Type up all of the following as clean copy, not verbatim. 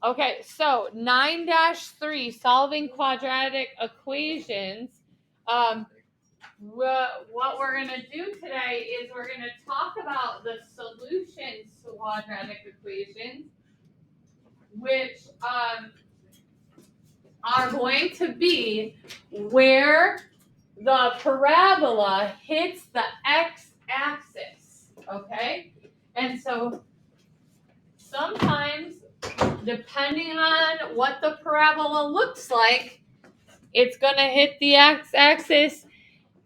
Okay, so 9-3, solving quadratic equations. What we're going to do today is we're going to talk about the solutions to quadratic equations, which are going to be where the parabola hits the x-axis, okay? And so sometimes, depending on what the parabola looks like, it's going to hit the x-axis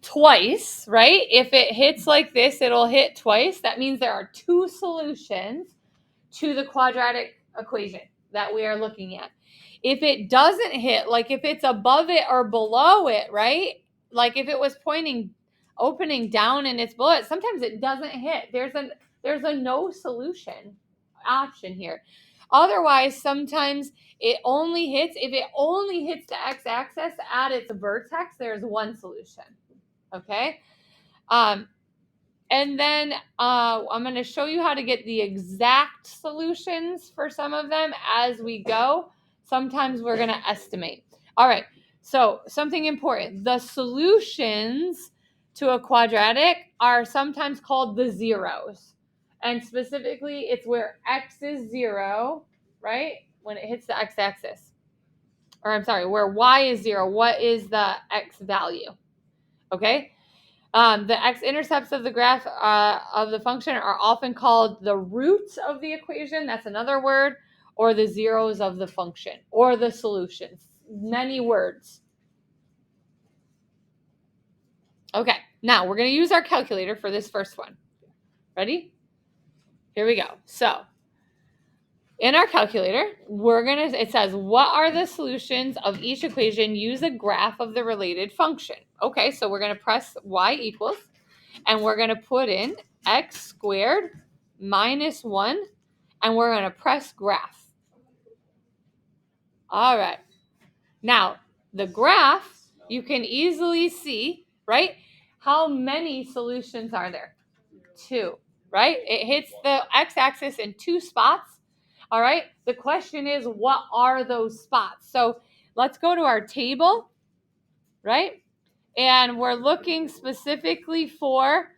twice, right? If it hits like this, it'll hit twice. That means there are two solutions to the quadratic equation that we are looking at. If it doesn't hit, like if it's above it or below it, right? Like if it was opening down and it's below it, sometimes it doesn't hit. There's a no solution option here. Otherwise, sometimes if it only hits the x-axis at its vertex, there's one solution. Okay. And then I'm going to show you how to get the exact solutions for some of them as we go. Sometimes we're going to estimate. All right. So something important. The solutions to a quadratic are sometimes called the zeros. And specifically, it's where x is 0, right? When it hits the x-axis. Or I'm sorry, where y is 0. What is the x value? Okay. The x-intercepts of the graph of the function are often called the roots of the equation. That's another word. Or the zeros of the function. Or the solutions. Many words. Okay. Now, we're going to use our calculator for this first one. Ready? Here we go. So, in our calculator, it says, what are the solutions of each equation? Use a graph of the related function. Okay, so we're going to press y equals. And we're going to put in x squared minus 1, and we're going to press graph. All right. Now, the graph, you can easily see, right? How many solutions are there? 2, right? It hits the x-axis in 2 spots. All right. The question is, what are those spots? So let's go to our table, right? And we're looking specifically for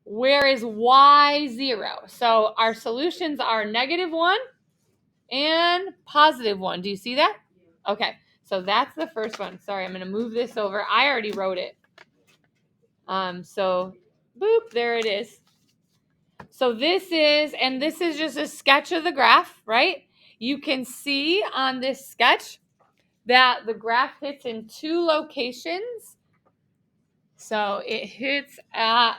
where is y 0? So our solutions are -1 and +1. Do you see that? Okay, so that's the first one. Sorry, I'm going to move this over. I already wrote it. So boop, there it is. So this is just a sketch of the graph, right? You can see on this sketch that the graph hits in 2 locations. So it hits at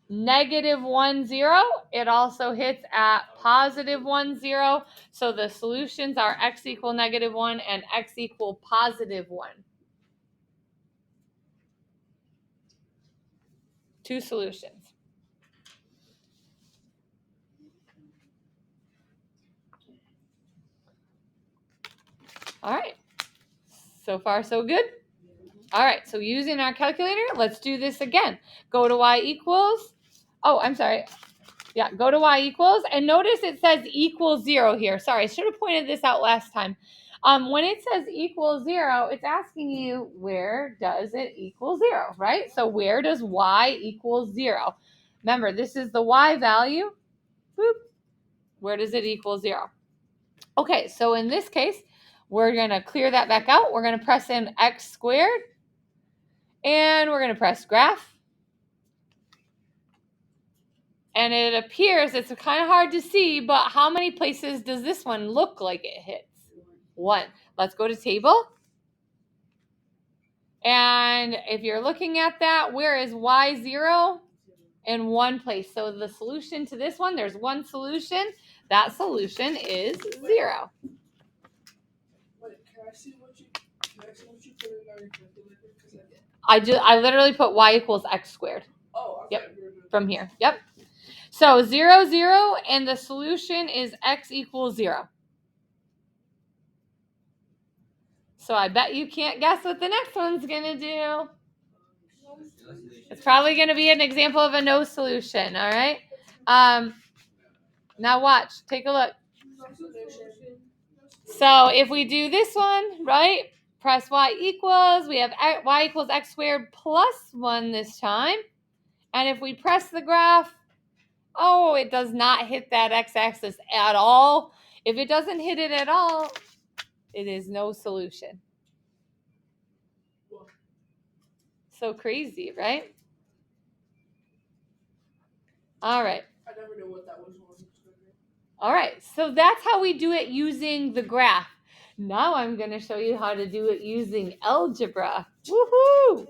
-1, 0. It also hits at +1, 0. So the solutions are x equal -1 and x equal +1. 2 solutions. All right. So far, so good. All right. So using our calculator, let's do this again. Go to y equals. Oh, I'm sorry. Yeah, go to y equals. And notice it says equals 0 here. Sorry, I should have pointed this out last time. When it says equals 0, it's asking you, where does it equal 0, right? So where does y equal 0? Remember, this is the y value. Boop. Where does it equal 0? Okay, so in this case, we're going to clear that back out. We're going to press in x squared. And we're going to press graph. And it appears, it's kind of hard to see, but how many places does this one look like it hits? 1. Let's go to table. And if you're looking at that, where is y 0? In 1 place. So the solution to this one, there's 1 solution. That solution is 0. Wait, can I see what you put in on your calculator? I literally put y equals x squared. Oh, yep. From here. Yep. So 0, 0, and the solution is x equals 0. So I bet you can't guess what the next one's going to do. It's probably going to be an example of a no solution, all right? Now watch. Take a look. No solution. So if we do this one, right? Press y equals. We have y equals x squared plus 1 this time. And if we press the graph, oh, it does not hit that x-axis at all. If it doesn't hit it at all, it is no solution. So crazy, right? All right. I never knew what that was. All right, so that's how we do it using the graph. Now I'm going to show you how to do it using algebra. Woohoo!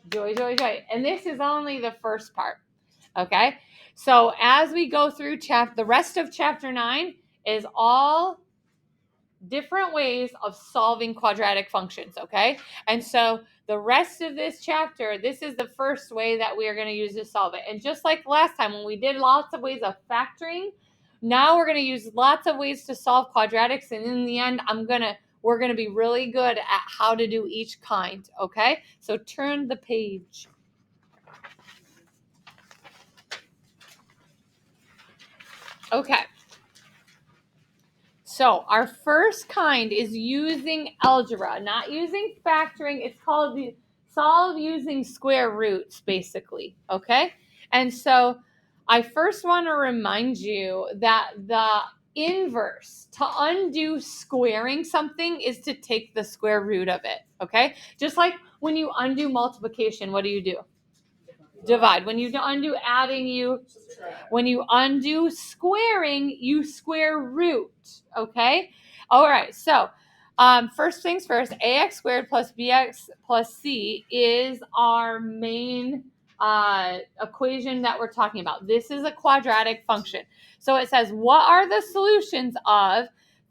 Joy, joy, joy. And this is only the first part, okay? So as we go through the rest of chapter 9 is all different ways of solving quadratic functions, okay? And so the rest of this chapter, this is the first way that we are going to use to solve it. And just like last time when we did lots of ways of factoring, now we're going to use lots of ways to solve quadratics. And in the end, we're going to be really good at how to do each kind, okay? So turn the page. Okay. So our first kind is using algebra, not using factoring. It's called the solve using square roots, basically, okay? And so I first want to remind you that the inverse, to undo squaring something, is to take the square root of it, okay? Just like when you undo multiplication, what do? Divide. When you undo adding, when you undo squaring, you square root, okay? All right, so first things first, ax squared plus bx plus c is our main equation that we're talking about. This is a quadratic function. So it says, what are the solutions of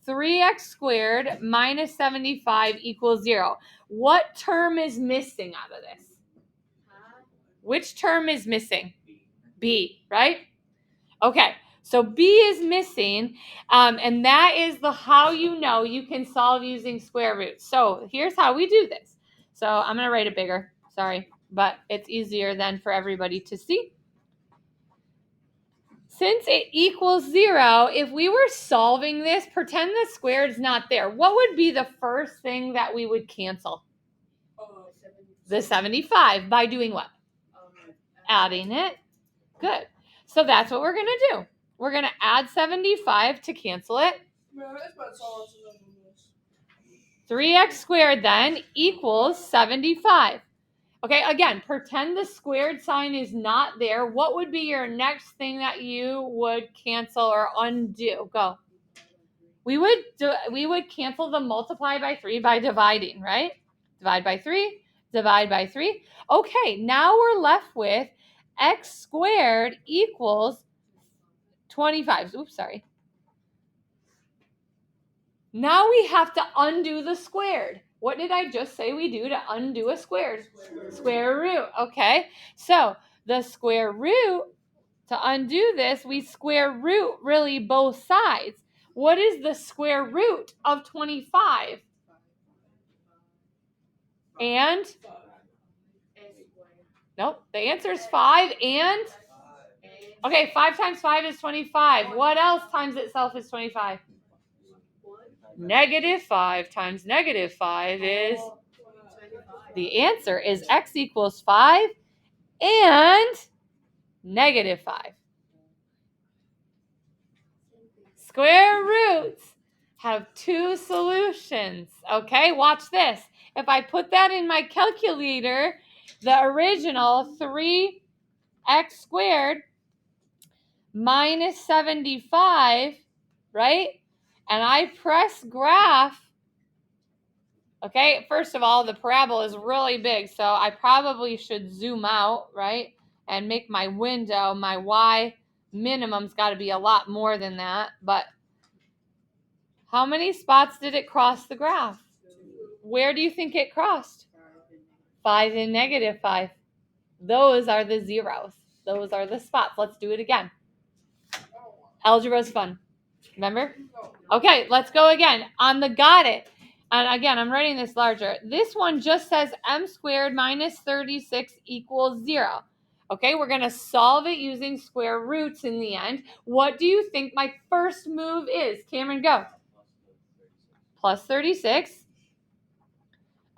3x squared minus 75 equals 0? What term is missing out of this? Which term is missing? B, right? Okay, so B is missing, and that is how you know you can solve using square roots. So here's how we do this. So I'm going to write it bigger, sorry, but it's easier then for everybody to see. Since it equals 0, if we were solving this, pretend the squared is not there. What would be the first thing that we would cancel? The 75. By doing what? Adding it. Good. So that's what we're going to do. We're going to add 75 to cancel it. 3x squared then equals 75. Okay, again, pretend the squared sign is not there. What would be your next thing that you would cancel or undo? Go. We would cancel the multiply by 3 by dividing, right? Divide by 3, divide by 3. Okay, now we're left with x squared equals 25. Oops, sorry. Now we have to undo the squared. What did I just say we do to undo a squared? Square root. Okay, so the square root, to undo this, we square root really both sides. What is the square root of 25? And? Nope, the answer is 5 and? Okay, 5 times 5 is 25. What else times itself is 25? Negative 5 times negative 5 is? The answer is x equals 5 and negative 5. Square roots have two solutions. Okay, watch this. If I put that in my calculator, the original 3x squared minus 75, right? And I press graph. Okay, first of all, the parabola is really big, so I probably should zoom out, right? And make my window, my y minimum's got to be a lot more than that. But how many spots did it cross the graph? Where do you think it crossed? 5 and negative 5. Those are the zeros. Those are the spots. Let's do it again. Algebra is fun. Remember? Okay, let's go again. On the got it. And again, I'm writing this larger. This one just says m squared minus 36 equals 0. Okay, we're going to solve it using square roots in the end. What do you think my first move is? Cameron, go. Plus 36.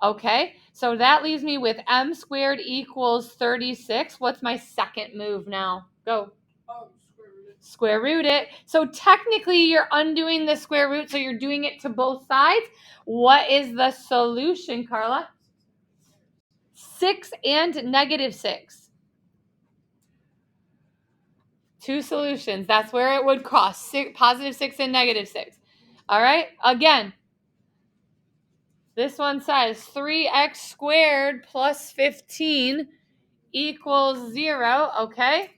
Okay, so that leaves me with m squared equals 36. What's my second move now? Go. Square root it. So technically you're undoing the square root, so you're doing it to both sides. What is the solution, Carla? 6 and negative 6. Two solutions. That's where it would cross. Positive 6 and negative 6. All right, again. This one says 3x squared plus 15 equals 0, okay?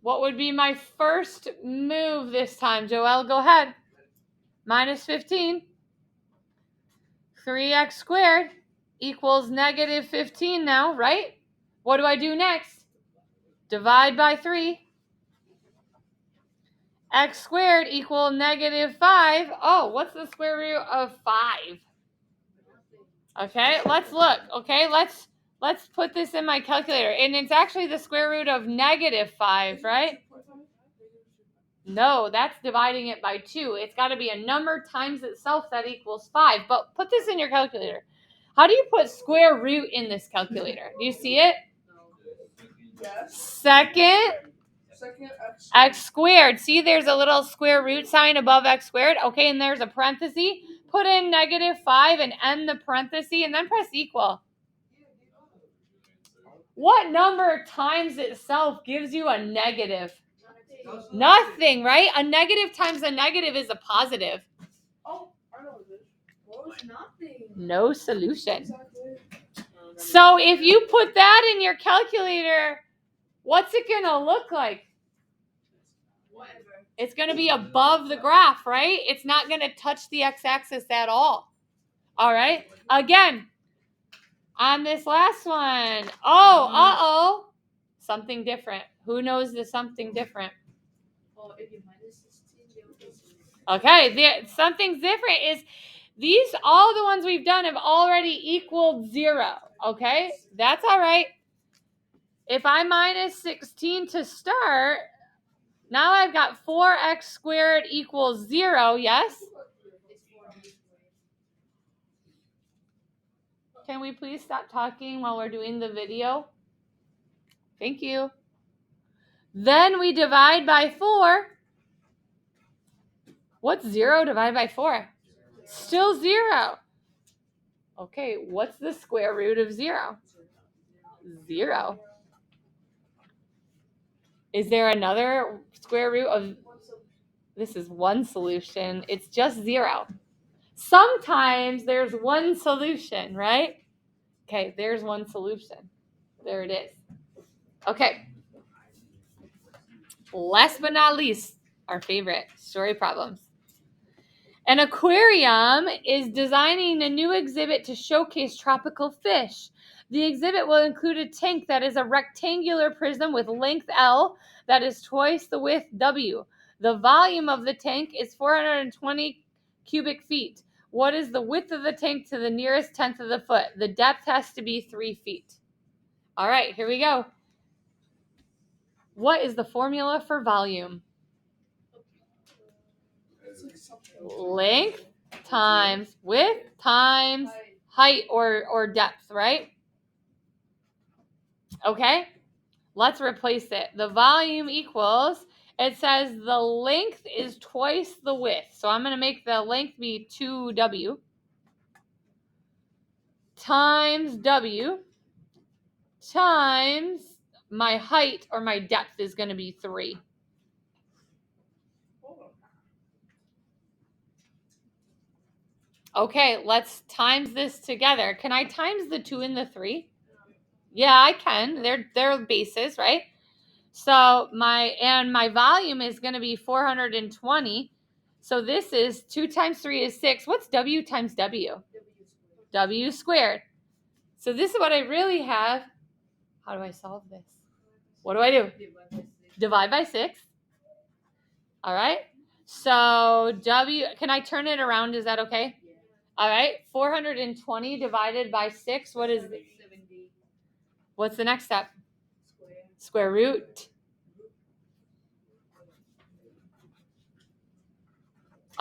What would be my first move this time? Joelle, go ahead. Minus 15. 3x squared equals negative 15 now, right? What do I do next? Divide by 3. X squared equal negative 5. Oh, what's the square root of 5? Okay, let's look. Okay, let's put this in my calculator. And it's actually the square root of negative 5, right? No, that's dividing it by 2. It's got to be a number times itself that equals 5. But put this in your calculator. How do you put square root in this calculator? Do you see it? Yes. Second x squared. See, there's a little square root sign above x squared. Okay, and there's a parenthesis. Put in negative 5 and end the parenthesis, and then press equal. What number times itself gives you a negative? Nothing, right? A negative times a negative is a positive. Oh, I know this. What was nothing? No solution. So if you put that in your calculator, what's it going to look like? Whatever. It's going to be above the graph, right? It's not going to touch the x-axis at all. All right? Again, on this last one. Oh, uh-oh. Something different. Who knows the something different? Okay, something's different is all the ones we've done have already equaled 0. Okay, that's all right. If I minus 16 to start, now I've got 4x squared equals 0, yes? Can we please stop talking while we're doing the video? Thank you. Then we divide by 4. What's 0 divided by 4? Still 0. Okay, what's the square root of 0? 0. Is there another square root of... This is one solution. It's just 0. Sometimes there's one solution, right? Okay, there's one solution. There it is. Okay. Last but not least, our favorite, story problems. An aquarium is designing a new exhibit to showcase tropical fish. The exhibit will include a tank that is a rectangular prism with length L that is twice the width W. The volume of the tank is 420 cubic feet. What is the width of the tank to the nearest tenth of the foot? The depth has to be 3 feet. All right, here we go. What is the formula for volume? Length times width times height or depth, right? Okay, let's replace it. The volume equals, it says the length is twice the width. So I'm going to make the length be 2W times W times my height or my depth is going to be 3. Okay, let's times this together. Can I times the 2 and the 3? Yeah, I can. They're bases, right? So my volume is going to be 420. So this is 2 times 3 is 6. What's W times W? W squared. So this is what I really have. How do I solve this? What do I do? Divide by 6. All right. So W, can I turn it around? Is that okay? All right. 420 divided by 6. What is it? What's the next step? Square root.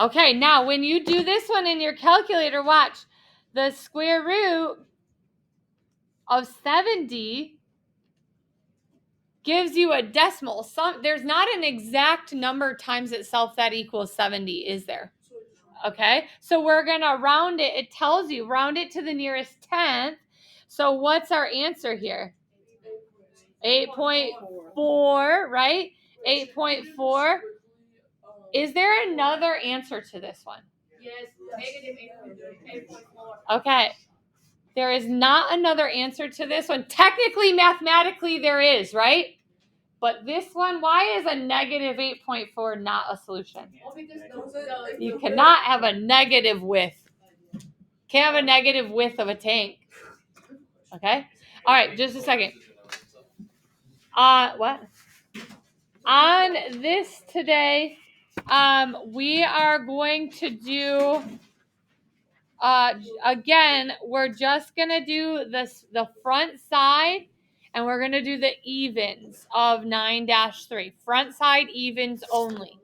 Okay, now when you do this one in your calculator, watch. The square root of 70 gives you a decimal. There's not an exact number times itself that equals 70, is there? Okay, so we're going to round it. It tells you, round it to the nearest tenth. So what's our answer here? 8.4, right? 8.4. Is there another answer to this one? Yes, negative 8.4. Okay. There is not another answer to this one. Technically, mathematically, there is, right? But this one, why is a negative 8.4 not a solution? You cannot have a negative width. Can't have a negative width of a tank. Okay? All right, just a second. What? On this today, we are going to do, again, we're just going to do the front side, and we're going to do the evens of 9-3. Front side evens only.